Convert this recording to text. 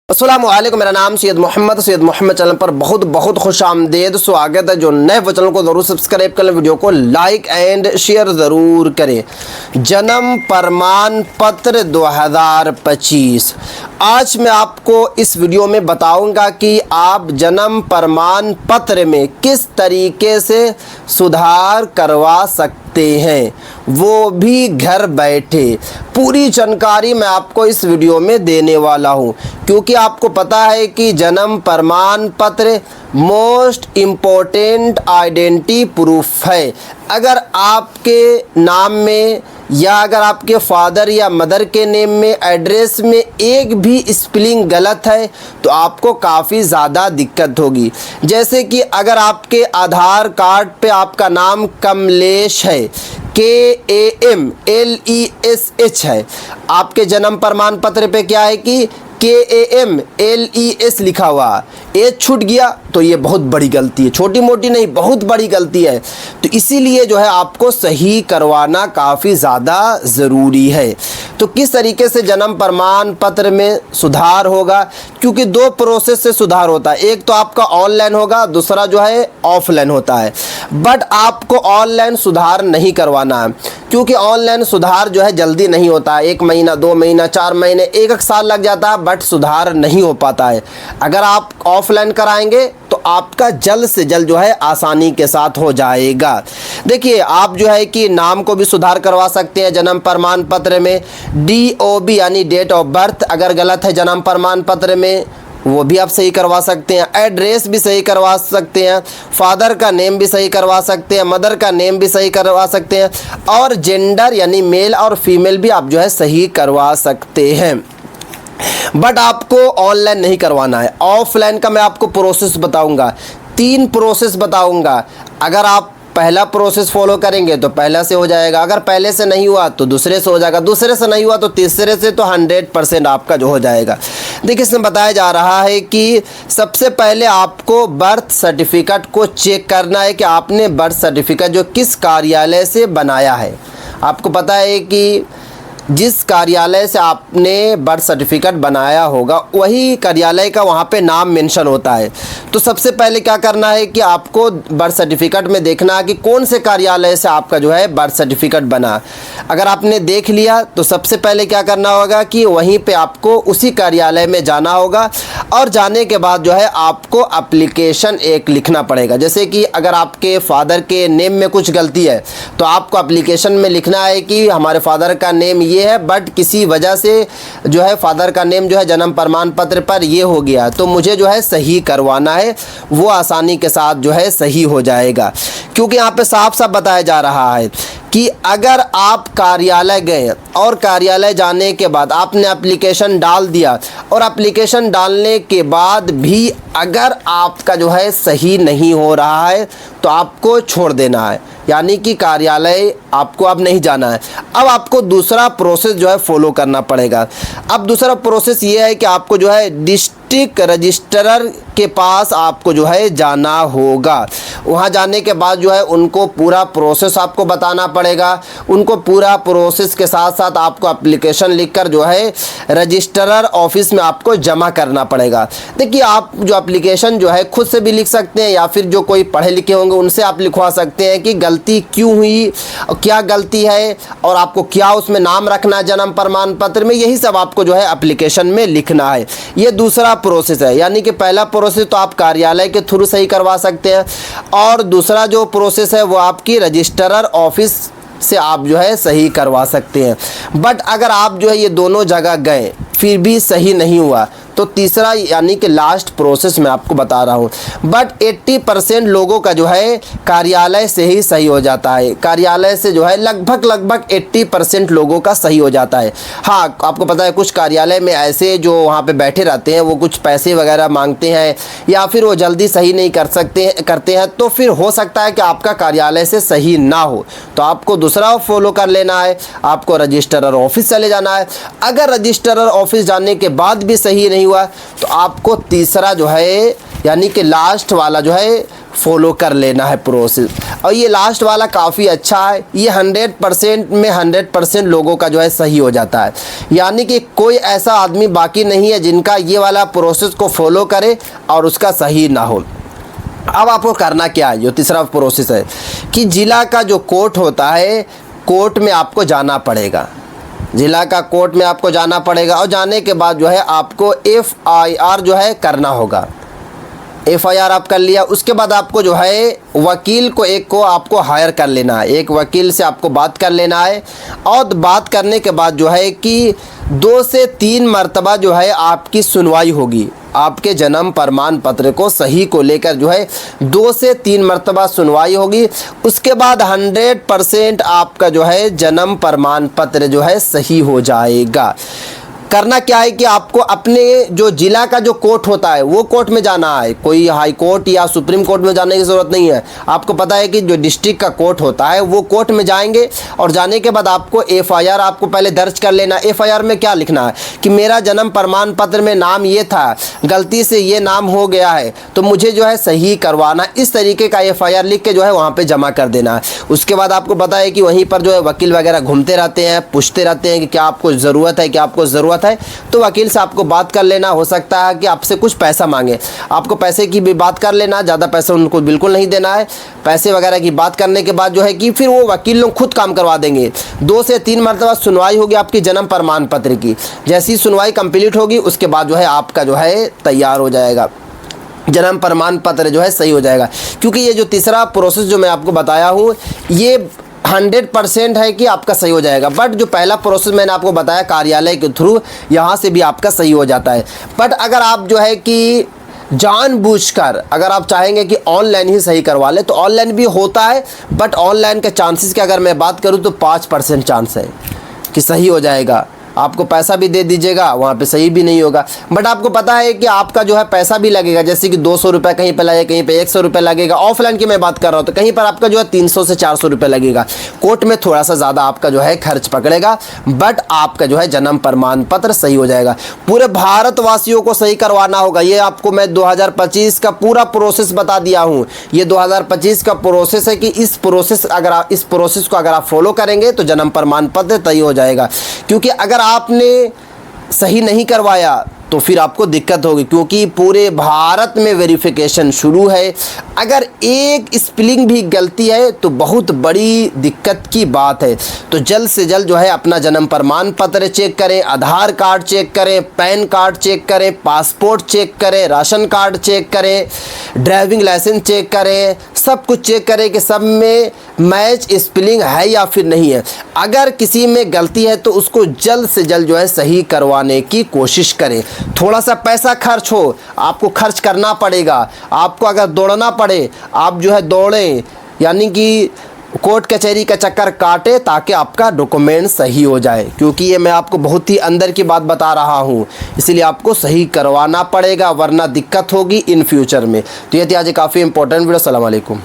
अस्सलामुअलैकुम, मेरा नाम सैयद मोहम्मद चैनल पर बहुत बहुत खुश आमदेद स्वागत है। जो नए वो चैनल को ज़रूर सब्सक्राइब कर लें, वीडियो को लाइक एंड शेयर ज़रूर करें। जन्म प्रमाण पत्र 2025 आज मैं आपको इस वीडियो में बताऊंगा कि आप जन्म प्रमाण पत्र में किस तरीके से सुधार करवा सकते हैं, वो भी घर बैठे। पूरी जानकारी मैं आपको इस वीडियो में देने वाला हूं, क्योंकि आपको पता है कि जन्म प्रमाण पत्र मोस्ट इम्पोर्टेंट आइडेंटिटी प्रूफ है। अगर आपके नाम में या अगर आपके फादर या मदर के नेम में एड्रेस में एक भी स्पेलिंग गलत है तो आपको काफ़ी ज़्यादा दिक्कत होगी। जैसे कि अगर आपके आधार कार्ड पे आपका नाम कमलेश है, KAMLESH है, आपके जन्म प्रमाण पत्र पे क्या है कि KAMLES लिखा हुआ, एच छूट गया तो ये बहुत बड़ी गलती है, छोटी मोटी नहीं, बहुत बड़ी गलती है। तो इसीलिए जो है आपको सही करवाना काफ़ी ज़्यादा ज़रूरी है। तो किस तरीके से जन्म प्रमाण पत्र में सुधार होगा, क्योंकि दो प्रोसेस से सुधार होता है। एक तो आपका ऑनलाइन होगा, दूसरा जो है ऑफलाइन होता है। बट आपको ऑनलाइन सुधार नहीं करवाना है, क्योंकि ऑनलाइन सुधार जो है जल्दी नहीं होता है। 1 महीना, 2 महीना, 4 महीने, 1 साल लग जाता है, बट सुधार नहीं हो पाता है। अगर आप ऑफलाइन कराएंगे तो आपका जल्द से जल्द जो है आसानी के साथ हो जाएगा। देखिए, आप जो है कि नाम को भी सुधार करवा सकते हैं जन्म प्रमाण पत्र में। DOB यानी डेट ऑफ बर्थ अगर गलत है जन्म प्रमाण पत्र में, वो भी आप सही करवा सकते हैं। एड्रेस भी सही करवा सकते हैं, फादर का नेम भी सही करवा सकते हैं, मदर का नेम भी सही करवा सकते हैं, और जेंडर यानी मेल और फीमेल भी आप जो है सही करवा सकते हैं। बट आपको ऑनलाइन नहीं करवाना है। ऑफलाइन का मैं आपको प्रोसेस बताऊंगा, 3 प्रोसेस बताऊंगा। अगर आप पहला प्रोसेस फॉलो करेंगे तो पहला से हो जाएगा, अगर पहले से नहीं हुआ तो दूसरे से हो जाएगा, दूसरे से नहीं हुआ तो तीसरे से, तो 100% आपका जो हो जाएगा। देखिए, इसमें बताया जा रहा है कि सबसे पहले आपको बर्थ सर्टिफिकेट को चेक करना है कि आपने बर्थ सर्टिफिकेट जो किस कार्यालय से बनाया है। आपको पता है कि जिस कार्यालय से आपने बर्थ सर्टिफिकेट बनाया होगा वही कार्यालय का वहाँ पे नाम मेंशन होता है। तो सबसे पहले क्या करना है कि आपको बर्थ सर्टिफिकेट में देखना है कि कौन से कार्यालय से आपका जो है बर्थ सर्टिफिकेट बना। अगर आपने देख लिया तो सबसे पहले क्या करना होगा कि वहीं पे आपको उसी कार्यालय में जाना होगा, और जाने के बाद जो है आपको एप्लीकेशन एक लिखना पड़ेगा। जैसे कि अगर आपके फादर के नेम में कुछ गलती है तो आपको एप्लीकेशन में लिखना है कि हमारे फादर का नेम ये है, बट किसी वजह से जो है फादर का नेम जो है जन्म प्रमाण पत्र पर ये हो गया, तो मुझे जो है सही करवाना है। वो आसानी के साथ जो है सही हो जाएगा, क्योंकि यहाँ पे साफ साफ बताया जा रहा है कि अगर आप कार्यालय गए और कार्यालय जाने के बाद आपने एप्लीकेशन डाल दिया, और एप्लीकेशन डालने के बाद भी अगर आपका जो है सही नहीं हो रहा है तो आपको छोड़ देना है, यानी कि कार्यालय आपको अब नहीं जाना है। अब आपको दूसरा प्रोसेस जो है फॉलो करना पड़ेगा। अब दूसरा प्रोसेस ये है कि आपको जो है डिस्ट्रिक्ट रजिस्ट्रार के पास आपको जो है जाना होगा। वहाँ जाने के बाद जो है उनको पूरा प्रोसेस आपको बताना पड़ेगा। उनको पूरा प्रोसेस के साथ साथ आपको एप्लीकेशन लिखकर जो है रजिस्ट्रार ऑफिस में आपको जमा करना पड़ेगा। देखिए, आप जो एप्लीकेशन जो है खुद से भी लिख सकते हैं, या फिर जो कोई पढ़े लिखे होंगे उनसे आप लिखवा सकते हैं कि गलती क्यों हुई, क्या गलती है, और आपको क्या उसमें नाम रखना है जन्म प्रमाण पत्र में। यही सब आपको जो है एप्लीकेशन में लिखना है। ये दूसरा प्रोसेस है, यानी कि पहला प्रोसेस तो आप कार्यालय के थ्रू सही करवा सकते हैं, और दूसरा जो प्रोसेस है वो आपकी रजिस्ट्रार ऑफिस से आप जो है सही करवा सकते हैं। बट अगर आप जो है ये दोनों जगह गए फिर भी सही नहीं हुआ तो तीसरा यानी कि लास्ट प्रोसेस मैं आपको बता रहा हूँ। बट 80% लोगों का जो है कार्यालय से ही सही हो जाता है। कार्यालय से जो है लगभग 80% लोगों का सही हो जाता है। हाँ, आपको पता है कुछ कार्यालय में ऐसे जो वहाँ पे बैठे रहते हैं वो कुछ पैसे वगैरह मांगते हैं, या फिर वो जल्दी सही नहीं करते हैं, तो फिर हो सकता है कि आपका कार्यालय से सही ना हो, तो आपको दूसरा फॉलो कर लेना है। आपको रजिस्ट्रार ऑफिस चले जाना है। अगर रजिस्ट्रार ऑफिस जाने के बाद भी सही नहीं हुआ तो आपको तीसरा जो है यानी कि लास्ट वाला जो है फॉलो कर लेना है प्रोसेस। और ये लास्ट वाला काफ़ी अच्छा है, ये 100% में 100% लोगों का जो है सही हो जाता है। यानी कि कोई ऐसा आदमी बाकी नहीं है जिनका ये वाला प्रोसेस को फॉलो करे और उसका सही ना हो। अब आपको करना क्या है, जो तीसरा प्रोसेस है कि ज़िला का जो कोर्ट होता है, कोर्ट में आपको जाना पड़ेगा, ज़िला का कोर्ट में आपको जाना पड़ेगा। और जाने के बाद जो है आपको FIR जो है करना होगा। FIR आप कर लिया, उसके बाद आपको जो है वकील को एक को आपको हायर कर लेना है, एक वकील से आपको बात कर लेना है। और बात करने के बाद जो है कि 2 से 3 मरतबा जो है आपकी सुनवाई होगी। आपके जन्म प्रमाण पत्र को सही को लेकर जो है 2 से 3 मरतबा सुनवाई होगी। उसके बाद 100% आपका जो है जन्म प्रमाण पत्र जो है सही हो जाएगा। करना क्या है कि आपको अपने जो ज़िला का जो कोर्ट होता है वो कोर्ट में जाना है, कोई हाई कोर्ट या सुप्रीम कोर्ट में जाने की ज़रूरत नहीं है। आपको पता है कि जो डिस्ट्रिक्ट का कोर्ट होता है वो कोर्ट में जाएंगे और जाने के बाद आपको FIR आपको पहले दर्ज कर लेना। FIR में क्या लिखना है कि मेरा जन्म प्रमाण पत्र में नाम ये था, गलती से ये नाम हो गया है, तो मुझे जो है सही करवाना। इस तरीके का FIR लिख के जो है वहाँ पर जमा कर देना है। उसके बाद आपको पता है कि वहीं पर जो है वकील वगैरह घूमते रहते हैं, पूछते रहते हैं कि क्या आपको ज़रूरत है, क्या आपको ज़रूरत है। तो वकील से आपको बात कर लेना, हो सकता है कि आपसे कुछ पैसा मांगे, आपको पैसे की भी बात कर लेना, ज़्यादा पैसे उनको बिल्कुल नहीं देना है। पैसे वगैरह की बात करने के बाद जो है कि फिर वो वकील लोग खुद काम करवा देंगे। 2 से 3 मरतबा सुनवाई होगी आपकी जन्म प्रमाण पत्र की। जैसी सुनवाई कंप्लीट होगी उसके बाद जो है आपका जो है तैयार हो जाएगा, जन्म प्रमाण पत्र जो है सही हो जाएगा। क्योंकि ये जो तीसरा प्रोसेस जो मैं आपको बताया हूँ ये 100% है कि आपका सही हो जाएगा। बट जो पहला प्रोसेस मैंने आपको बताया कार्यालय के थ्रू, यहाँ से भी आपका सही हो जाता है। बट अगर आप जो है कि जानबूझकर अगर आप चाहेंगे कि ऑनलाइन ही सही करवा ले तो ऑनलाइन भी होता है। बट ऑनलाइन के चांसेस की अगर मैं बात करूँ तो 5% चांस है कि सही हो जाएगा। आपको पैसा भी दे दीजिएगा, वहाँ पे सही भी नहीं होगा। बट आपको पता है कि आपका जो है पैसा भी लगेगा, जैसे कि 200 रुपये कहीं पे लगेगा, कहीं पे 100 रुपये लगेगा। ऑफलाइन की मैं बात कर रहा हूँ तो कहीं पर आपका जो है 300 से 400 रुपये लगेगा। कोर्ट में थोड़ा सा ज़्यादा आपका जो है खर्च पकड़ेगा, बट आपका जो है जन्म प्रमाण पत्र सही हो जाएगा। पूरे भारतवासियों को सही करवाना होगा। ये आपको मैं 2025 का पूरा प्रोसेस बता दिया हूँ। ये 2025 का प्रोसेस है कि इस प्रोसेस को अगर आप फॉलो करेंगे तो जन्म प्रमाण पत्र तय हो जाएगा। क्योंकि अगर आपने सही नहीं करवाया तो फिर आपको दिक्कत होगी, क्योंकि पूरे भारत में वेरिफिकेशन शुरू है। अगर एक स्पेलिंग भी गलती है तो बहुत बड़ी दिक्कत की बात है। तो जल्द से जल्द जो है अपना जन्म प्रमाण पत्र चेक करें, आधार कार्ड चेक करें, पैन कार्ड चेक करें, पासपोर्ट चेक करें, राशन कार्ड चेक करें, ड्राइविंग लाइसेंस चेक करें, सब कुछ चेक करें कि सब में मैच स्पेलिंग है या फिर नहीं है। अगर किसी में गलती है तो उसको जल्द से जल्द जो है सही करवाने की कोशिश करें। थोड़ा सा पैसा खर्च हो, आपको खर्च करना पड़ेगा। आपको अगर दौड़ना पड़े आप जो है दौड़ें, यानी कि कोर्ट कचहरी का चक्कर काटे ताकि आपका डॉक्यूमेंट सही हो जाए। क्योंकि ये मैं आपको बहुत ही अंदर की बात बता रहा हूँ, इसलिए आपको सही करवाना पड़ेगा, वरना दिक्कत होगी इन फ्यूचर में। तो ये थी आज काफ़ी इंपॉर्टेंट वीडियो। अस्सलाम वालेकुम।